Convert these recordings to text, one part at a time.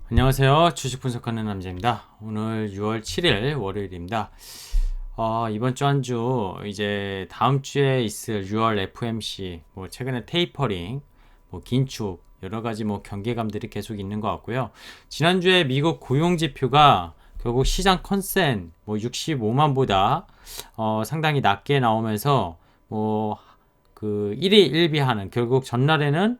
안녕하세요. 주식 분석하는 남자입니다. 오늘 6월 7일 월요일입니다. 이번 주 한 주 이제 다음 주에 있을 6월 FMC 뭐 최근에 테이퍼링, 뭐 긴축 여러 가지 뭐 경계감들이 계속 있는 것 같고요. 지난주에 미국 고용 지표가 결국 시장 컨센 뭐 65만보다 상당히 낮게 나오면서 뭐 그 1위 1비하는 결국 전날에는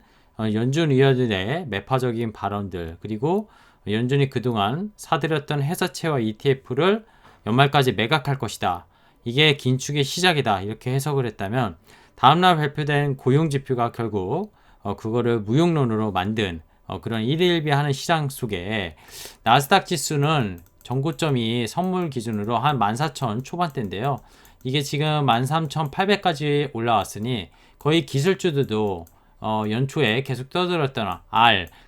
연준 위원들의 매파적인 발언들 그리고 연준이 그동안 사들였던 회사채와 ETF를 연말까지 매각할 것이다. 이게 긴축의 시작이다. 이렇게 해석을 했다면 다음날 발표된 고용지표가 결국 그거를 무용론으로 만든 그런 일일비하는 시장 속에 나스닥 지수는 전고점이 선물 기준으로 한 14,000 초반대인데요. 이게 지금 13,800까지 올라왔으니 거의 기술주들도 연초에 계속 떠들었던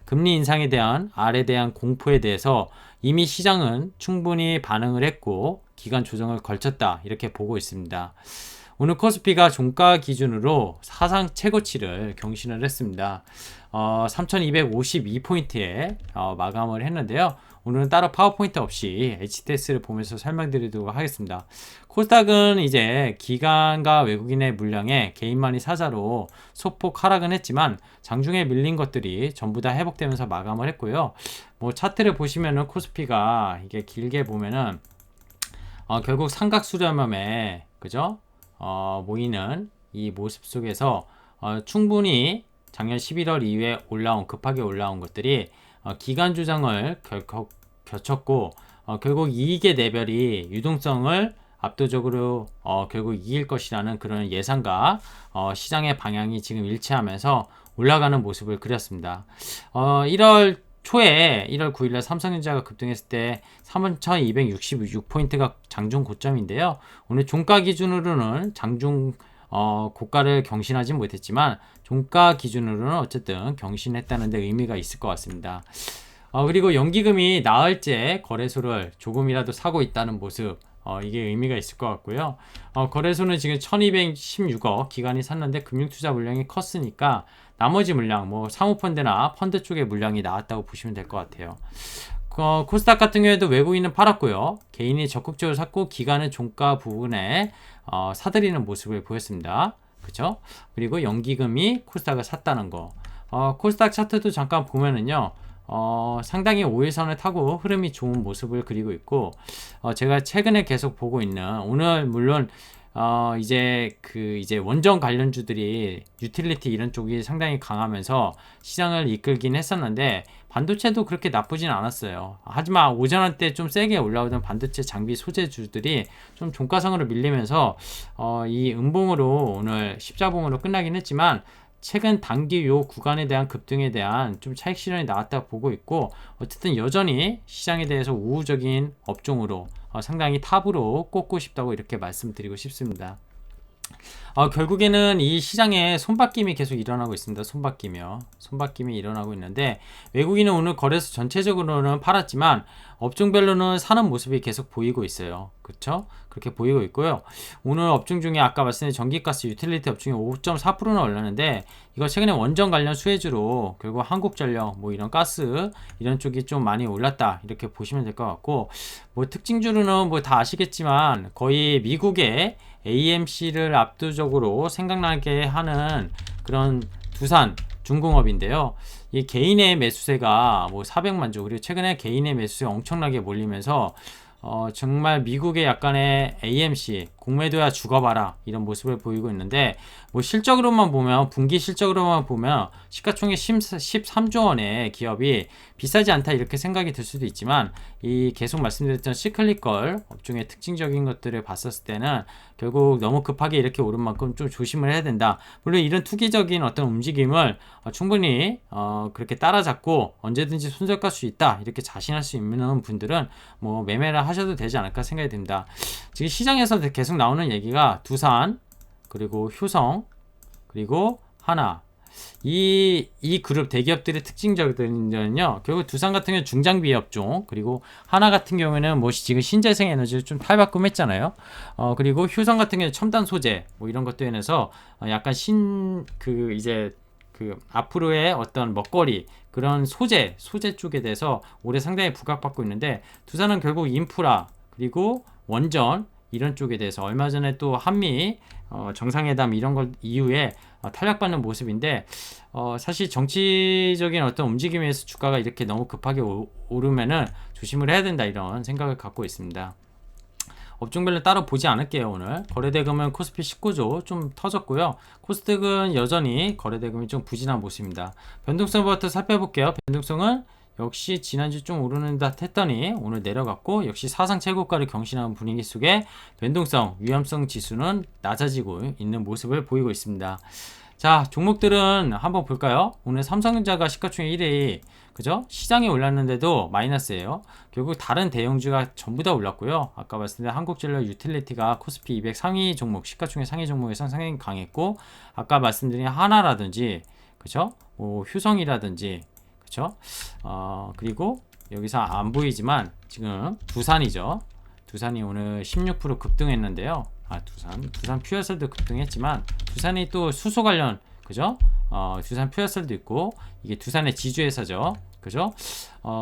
금리 인상에 대한 R에 대한 공포에 대해서 이미 시장은 충분히 반응을 했고 기간 조정을 걸쳤다 이렇게 보고 있습니다. 오늘 코스피가 종가 기준으로 사상 최고치를 경신을 했습니다. 3252포인트에 마감을 했는데요. 오늘은 따로 파워포인트 없이 HTS를 보면서 설명드리도록 하겠습니다. 코스닥은 이제 기관과 외국인의 물량에 개인만이 사자로 소폭 하락은 했지만 장중에 밀린 것들이 전부 다 회복되면서 마감을 했고요. 뭐 차트를 보시면은 코스피가 이게 길게 보면은 결국 삼각 수렴함에 그죠? 모이는 이 모습 속에서 충분히 작년 11월 이후에 급하게 올라온 것들이 기간 조정을 거쳤고 결국 이익의 레벨이 유동성을 압도적으로 결국 이길 것이라는 그런 예상과 시장의 방향이 지금 일치하면서 올라가는 모습을 그렸습니다. 1월 초에 1월 9일날 삼성전자가 급등했을 때 3,266포인트가 장중 고점인데요. 오늘 종가 기준으로는 장중 고가를 경신하지 못했지만 종가 기준으로는 어쨌든 경신했다는 데 의미가 있을 것 같습니다. 그리고 연기금이 나흘째 거래소를 조금이라도 사고 있다는 모습 이게 의미가 있을 것 같고요. 거래소는 지금 1216억 기관이 샀는데 금융투자 물량이 컸으니까 나머지 물량 뭐 사모펀드나 펀드 쪽의 물량이 나왔다고 보시면 될 것 같아요. 코스닥 같은 경우에도 외국인은 팔았고요. 개인이 적극적으로 샀고 기관은 종가 부분에 사들이는 모습을 보였습니다. 그쵸? 그리고 연기금이 코스닥을 샀다는 거. 코스닥 차트도 잠깐 보면은요. 상당히 5일선을 타고 흐름이 좋은 모습을 그리고 있고 제가 최근에 계속 보고 있는 오늘 물론 이제 원전 관련주들이 유틸리티 이런 쪽이 상당히 강하면서 시장을 이끌긴 했었는데 반도체도 그렇게 나쁘진 않았어요. 하지만 오전 때 좀 세게 올라오던 반도체 장비 소재주들이 좀 종가상으로 밀리면서 이 음봉으로 오늘 십자봉으로 끝나긴 했지만 최근 단기 요 구간에 대한 급등에 대한 좀 차익 실현이 나왔다고 보고 있고 어쨌든 여전히 시장에 대해서 우호적인 업종으로 상당히 탑으로 꼽고 싶다고 이렇게 말씀드리고 싶습니다. 결국에는 이 시장에 손바뀜이 계속 일어나고 있습니다. 손바뀜이 일어나고 있는데 외국인은 오늘 거래소 전체적으로는 팔았지만 업종별로는 사는 모습이 계속 보이고 있어요. 그렇죠? 그렇게 보이고 있고요. 오늘 업종 중에 아까 말씀드린 전기가스 유틸리티 업종이 5.4%는 올랐는데 이거 최근에 원전 관련 수혜주로 결국 한국전력 뭐 이런 가스 이런 쪽이 좀 많이 올랐다 이렇게 보시면 될 것 같고 뭐 특징주로는 뭐 다 아시겠지만 거의 미국의 AMC를 압도적으로 생각나게 하는 그런 두산 중공업인데요. 이 개인의 매수세가 뭐 400만 주 그리고 최근에 개인의 매수세 엄청나게 몰리면서 정말 미국의 약간의 AMC 공매도야 죽어봐라 이런 모습을 보이고 있는데 뭐 실적으로만 보면 분기 실적으로만 보면 시가총액 13조 원의 기업이 비싸지 않다 이렇게 생각이 들 수도 있지만 이 계속 말씀드렸던 시클리컬 업종의 특징적인 것들을 봤었을 때는 결국 너무 급하게 이렇게 오른 만큼 좀 조심을 해야 된다. 물론 이런 투기적인 어떤 움직임을 충분히 그렇게 따라잡고 언제든지 손절갈 수 있다 이렇게 자신할 수 있는 분들은 뭐 매매를 하셔도 되지 않을까 생각이 듭니다. 지금 시장에서 계속 나오는 얘기가 두산 그리고 효성 그리고 하나 이 그룹 대기업들의 특징적인요 결국 두산 같은 경우는 중장비 업종 그리고 하나 같은 경우에는 뭐 지금 신재생 에너지를 좀 탈바꿈했잖아요. 그리고 효성 같은 경우는 첨단 소재 뭐 이런 것들에 인해서 약간 그 앞으로의 어떤 먹거리 그런 소재 쪽에 대해서 올해 상당히 부각받고 있는데, 두산은 결국 인프라 그리고 원전 이런 쪽에 대해서 얼마 전에 또 한미 정상회담 이런 걸 이후에 탄력받는 모습인데, 사실 정치적인 어떤 움직임에서 주가가 이렇게 너무 급하게 오르면은 조심을 해야 된다, 이런 생각을 갖고 있습니다. 업종별로 따로 보지 않을게요. 오늘 거래대금은 코스피 19조 좀 터졌고요. 코스닥은 여전히 거래대금이 좀 부진한 모습입니다. 변동성부터 살펴볼게요. 변동성은 역시 지난주 좀 오르는 듯 했더니 오늘 내려갔고, 역시 사상 최고가를 경신하는 분위기 속에 변동성, 위험성 지수는 낮아지고 있는 모습을 보이고 있습니다. 자, 종목들은 한번 볼까요? 오늘 삼성전자가 시가총액 1위, 그죠? 시장이 올랐는데도 마이너스예요. 결국 다른 대형주가 전부 다 올랐고요. 아까 말씀드린 한국전력 유틸리티가 코스피 200 상위 종목, 시가총액 상위 종목에서 상당히 강했고, 아까 말씀드린 하나라든지, 그죠? 휴성이라든지, 그쵸? 그리고 여기서 안 보이지만 지금 두산이죠. 두산이 오늘 16% 급등했는데요. 두산 퓨어셀도 급등했지만, 두산이 또 수소 관련, 그죠? 두산 퓨어셀도 있고, 이게 두산의 지주회사죠. 그죠?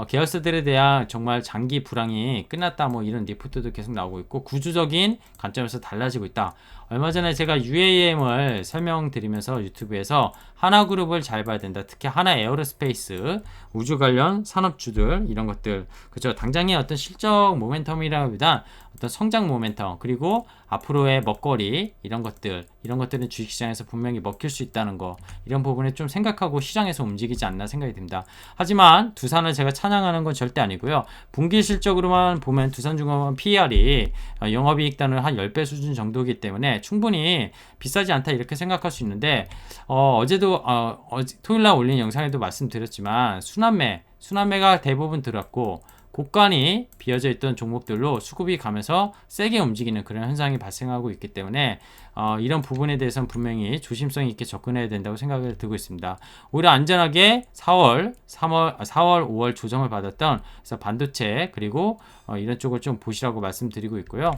계열사들에 대한 정말 장기 불황이 끝났다, 뭐 이런 리포트도 계속 나오고 있고, 구조적인 관점에서 달라지고 있다. 얼마 전에 제가 UAM을 설명드리면서 유튜브에서 하나그룹을 잘 봐야 된다. 특히 하나 에어로스페이스, 우주 관련 산업주들, 이런 것들, 그죠? 당장의 어떤 실적 모멘텀이라기보다 어떤 성장 모멘텀, 그리고 앞으로의 먹거리, 이런 것들은 주식시장에서 분명히 먹힐 수 있다는 거, 이런 부분에 좀 생각하고 시장에서 움직이지 않나 생각이 듭니다. 하지만 두산을 제가 찬양하는 건 절대 아니고요. 분기 실적으로만 보면 두산중공업 PER이 영업이익단을 한 10배 수준 정도이기 때문에 충분히 비싸지 않다, 이렇게 생각할 수 있는데, 어제도 토요일날 올린 영상에도 말씀드렸지만 순환매가 대부분 들었고, 고간이 비어져 있던 종목들로 수급이 가면서 세게 움직이는 그런 현상이 발생하고 있기 때문에 이런 부분에 대해서는 분명히 조심성 있게 접근해야 된다고 생각을 들고 있습니다. 오히려 안전하게 4월, 5월 조정을 받았던, 그래서 반도체 그리고 이런 쪽을 좀 보시라고 말씀드리고 있고요.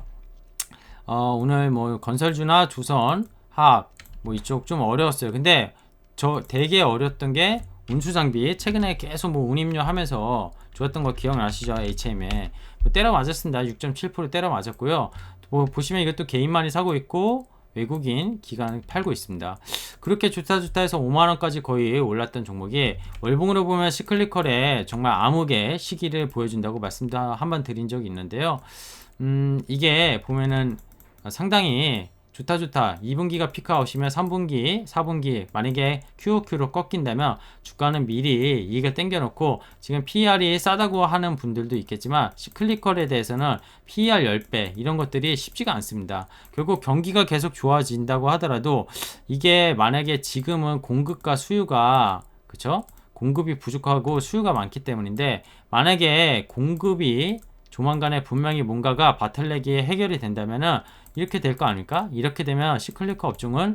오늘 뭐 건설주나 조선, 화학 뭐 이쪽 좀 어려웠어요. 근데 저 되게 어려웠던 게 운수장비, 최근에 계속 뭐 운임료 하면서 좋았던 거 기억나시죠? HM에 때려 맞았습니다. 6.7% 때려 맞았고요. 뭐 보시면 이것도 개인만이 사고 있고 외국인 기관 팔고 있습니다. 그렇게 좋다 해서 5만원까지 거의 올랐던 종목이 월봉으로 보면 시클리컬에 정말 암흑의 시기를 보여준다고 말씀도 한번 드린 적이 있는데요. 이게 보면은 상당히 좋다. 2분기가 피크아웃이면 3분기, 4분기 만약에 QOQ로 꺾인다면 주가는 미리 이익을 땡겨놓고, 지금 PER이 싸다고 하는 분들도 있겠지만 시클리컬에 대해서는 PER 10배 이런 것들이 쉽지가 않습니다. 결국 경기가 계속 좋아진다고 하더라도 이게 만약에 지금은 공급과 수요가, 그쵸? 공급이 부족하고 수요가 많기 때문인데, 만약에 공급이 조만간에 분명히 뭔가가 바틀렉이 해결이 된다면은 이렇게 될 거 아닐까? 이렇게 되면 시클리컬 업종은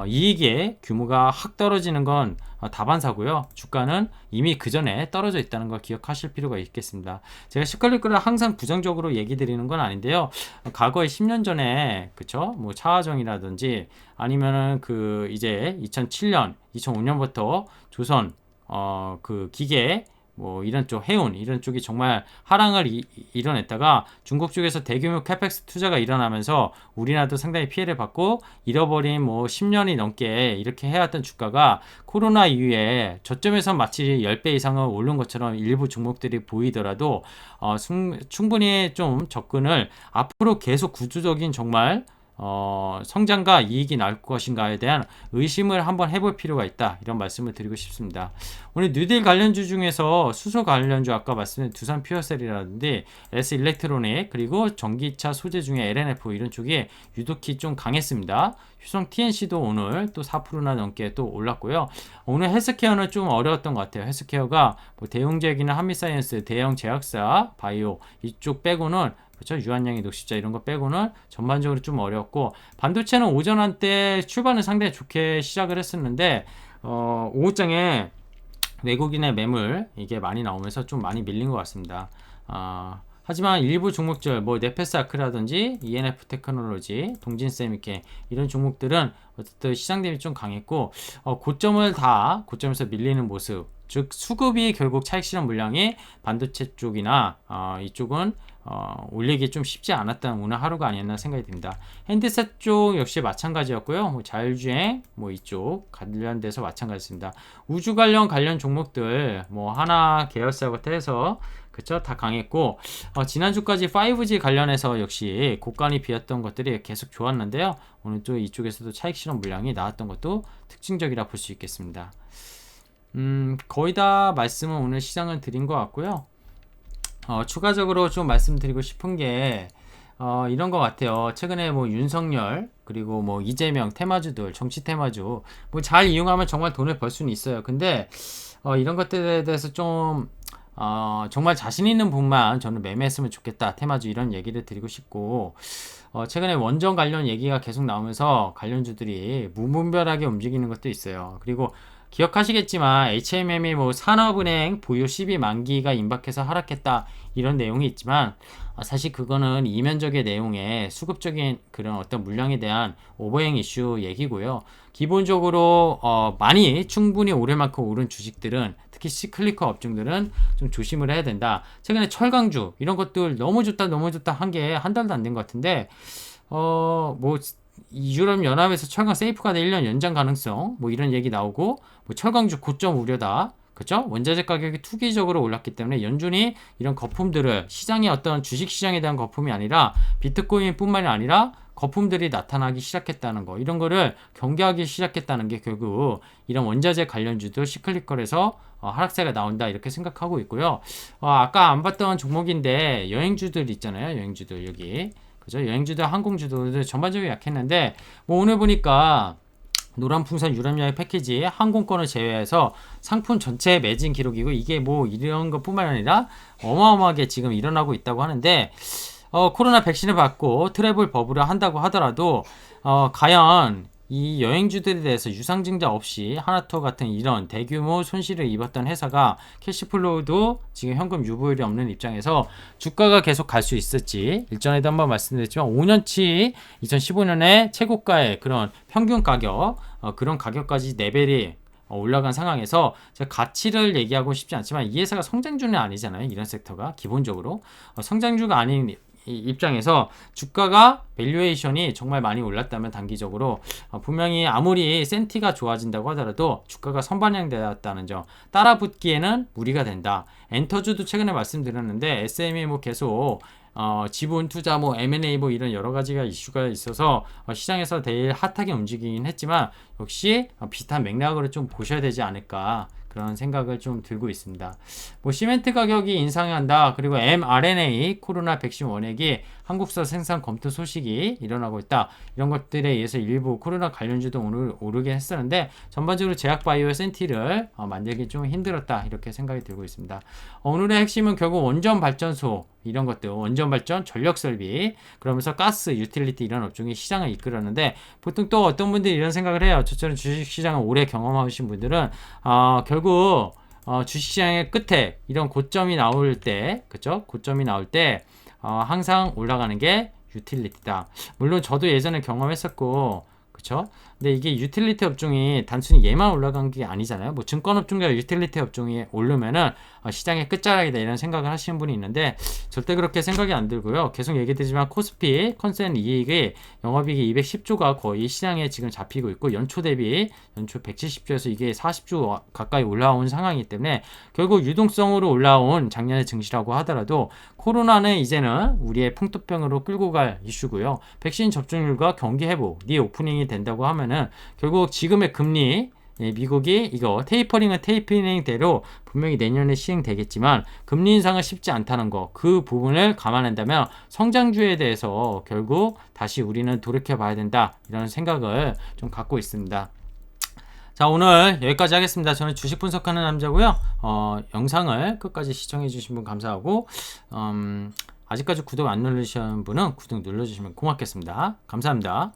이익의 규모가 확 떨어지는 건 다반사고요. 주가는 이미 그 전에 떨어져 있다는 걸 기억하실 필요가 있겠습니다. 제가 시클리컬을 항상 부정적으로 얘기 드리는 건 아닌데요. 과거에 10년 전에, 그쵸? 뭐 차화정이라든지 아니면은 그 이제 2007년, 2005년부터 조선 그 기계 뭐 이런 쪽, 해운 이런 쪽이 정말 하락을 이뤄냈다가 중국 쪽에서 대규모 캐펙스 투자가 일어나면서 우리나라도 상당히 피해를 받고 잃어버린 뭐 10년이 넘게 이렇게 해왔던 주가가 코로나 이후에 저점에서 마치 10배 이상을 오른 것처럼 일부 종목들이 보이더라도 충분히 좀 접근을, 앞으로 계속 구조적인 정말 성장과 이익이 나올 것인가에 대한 의심을 한번 해볼 필요가 있다, 이런 말씀을 드리고 싶습니다. 오늘 뉴딜 관련주 중에서 수소 관련주, 아까 말씀드린 두산 퓨어셀이라든지 S 일렉트로닉, 그리고 전기차 소재 중에 LNF 이런 쪽이 유독히 좀 강했습니다. 휴성 TNC도 오늘 또 4%나 넘게 또 올랐고요. 오늘 헬스케어는 좀 어려웠던 것 같아요. 헬스케어가 뭐 대웅제약이나 한미사이언스, 대형 제약사, 바이오 이쪽 빼고는, 그렇죠? 유한양의 녹십자 이런 거 빼고는 전반적으로 좀 어렵고, 반도체는 오전 한때 출발은 상당히 좋게 시작을 했었는데 오후장에 외국인의 매물 이게 많이 나오면서 좀 많이 밀린 것 같습니다. 하지만 일부 종목들 뭐 네페스 아크라든지 ENF 테크놀로지, 동진 세미케 이런 종목들은 어쨌든 시장 대비 좀 강했고 고점에서 밀리는 모습, 즉 수급이 결국 차익 실현 물량이 반도체 쪽이나 이쪽은 올리기 좀 쉽지 않았던 오늘 하루가 아니었나 생각이 듭니다. 핸드셋 쪽 역시 마찬가지였고요. 뭐 자율주행 뭐 이쪽 관련돼서 마찬가지입니다. 우주 관련 종목들 뭐 하나 계열사부터 해서 그쵸 다 강했고 지난주까지 5G 관련해서 역시 고간이 비었던 것들이 계속 좋았는데요. 오늘 또 이쪽에서도 차익 실현 물량이 나왔던 것도 특징적이라 볼 수 있겠습니다. 거의 다 말씀은 오늘 시장은 드린 것 같고요. 추가적으로 좀 말씀드리고 싶은 게 이런 것 같아요. 최근에 뭐 윤석열 그리고 뭐 이재명 테마주들 정치 테마주 뭐 잘 이용하면 정말 돈을 벌 수는 있어요. 근데 이런 것들에 대해서 좀 정말 자신 있는 분만 저는 매매했으면 좋겠다. 테마주 이런 얘기를 드리고 싶고 최근에 원전 관련 얘기가 계속 나오면서 관련주들이 무분별하게 움직이는 것도 있어요. 그리고 기억하시겠지만 HMM이 뭐 산업은행 보유 12 만기가 임박해서 하락했다 이런 내용이 있지만 사실 그거는 이면적의 내용에 수급적인 그런 어떤 물량에 대한 오버행 이슈 얘기고요. 기본적으로 많이 충분히 오를 만큼 오른 주식들은 특히 시클리커 업종들은 좀 조심을 해야 된다. 최근에 철강주 이런 것들 너무 좋다 한 게 한 달도 안 된 것 같은데 뭐 유럽 연합에서 철강 세이프가드 1년 연장 가능성 뭐 이런 얘기 나오고 뭐 철강주 고점 우려다. 그죠? 원자재 가격이 투기적으로 올랐기 때문에 연준이 이런 거품들을 시장의 어떤 주식 시장에 대한 거품이 아니라 비트코인 뿐만이 아니라 거품들이 나타나기 시작했다는 거 이런 거를 경계하기 시작했다는 게 결국 이런 원자재 관련주들 시클리컬에서 하락세가 나온다 이렇게 생각하고 있고요. 아까 안 봤던 종목인데 여행주들 있잖아요. 여행주들 여기 그죠? 여행주들 항공주들 전반적으로 약했는데 뭐 오늘 보니까 노란풍선 유럽여행 패키지 항공권을 제외해서 상품 전체 매진 기록이고 이게 뭐 이런 것뿐만 아니라 어마어마하게 지금 일어나고 있다고 하는데 코로나 백신을 받고 트래블 버블을 한다고 하더라도 과연 이 여행주들에 대해서 유상증자 없이 하나투어 같은 이런 대규모 손실을 입었던 회사가 캐시플로우도 지금 현금 유보율이 없는 입장에서 주가가 계속 갈 수 있을지 일전에도 한번 말씀드렸지만 5년치 2015년에 최고가의 그런 평균 가격 그런 가격까지 레벨이 올라간 상황에서 제가 가치를 얘기하고 싶지 않지만 이 회사가 성장주는 아니잖아요. 이런 섹터가 기본적으로 성장주가 아닌 이 입장에서 주가가 밸류에이션이 정말 많이 올랐다면 단기적으로 분명히 아무리 센티가 좋아진다고 하더라도 주가가 선반영되었다는 점 따라붙기에는 무리가 된다. 엔터주도 최근에 말씀드렸는데 SM이 뭐 계속 지분 투자 뭐 M&A 뭐 이런 여러 가지가 이슈가 있어서 시장에서 제일 핫하게 움직이긴 했지만 역시 비슷한 맥락으로 좀 보셔야 되지 않을까 그런 생각을 좀 들고 있습니다. 뭐 시멘트 가격이 인상한다. 그리고 mRNA 코로나 백신 원액이 한국서 생산 검토 소식이 일어나고 있다. 이런 것들에 의해서 일부 코로나 관련주도 오늘 오르긴 했었는데 전반적으로 제약바이오 센티를 만들기 좀 힘들었다. 이렇게 생각이 들고 있습니다. 오늘의 핵심은 결국 원전 발전소 이런 것들 원전 발전 전력 설비 그러면서 가스 유틸리티 이런 업종이 시장을 이끌었는데 보통 또 어떤 분들이 이런 생각을 해요. 저처럼 주식시장을 오래 경험하신 분들은 결국 주식시장의 끝에 이런 고점이 나올 때 그쵸? 고점이 나올 때 항상 올라가는 게 유틸리티다. 물론 저도 예전에 경험했었고 그쵸? 근데 이게 유틸리티 업종이 단순히 얘만 올라간 게 아니잖아요. 뭐 증권업종과 유틸리티 업종이 오르면은 시장의 끝자락이다 이런 생각을 하시는 분이 있는데 절대 그렇게 생각이 안 들고요. 계속 얘기드리지만 코스피 컨센 이익이 영업이익이 210조가 거의 시장에 지금 잡히고 있고 연초 대비 연초 170조에서 이게 40조 가까이 올라온 상황이기 때문에 결국 유동성으로 올라온 작년의 증시라고 하더라도 코로나는 이제는 우리의 풍토병으로 끌고 갈 이슈고요. 백신 접종률과 경기 회복, 리오프닝이 된다고 하면은 결국 지금의 금리 미국이 이거 테이퍼링은 테이퍼링대로 분명히 내년에 시행되겠지만 금리 인상은 쉽지 않다는 거 그 부분을 감안한다면 성장주에 대해서 결국 다시 우리는 돌이켜 봐야 된다 이런 생각을 좀 갖고 있습니다. 자 오늘 여기까지 하겠습니다. 저는 주식 분석하는 남자고요. 영상을 끝까지 시청해 주신 분 감사하고 아직까지 구독 안 누르신 분은 구독 눌러주시면 고맙겠습니다. 감사합니다.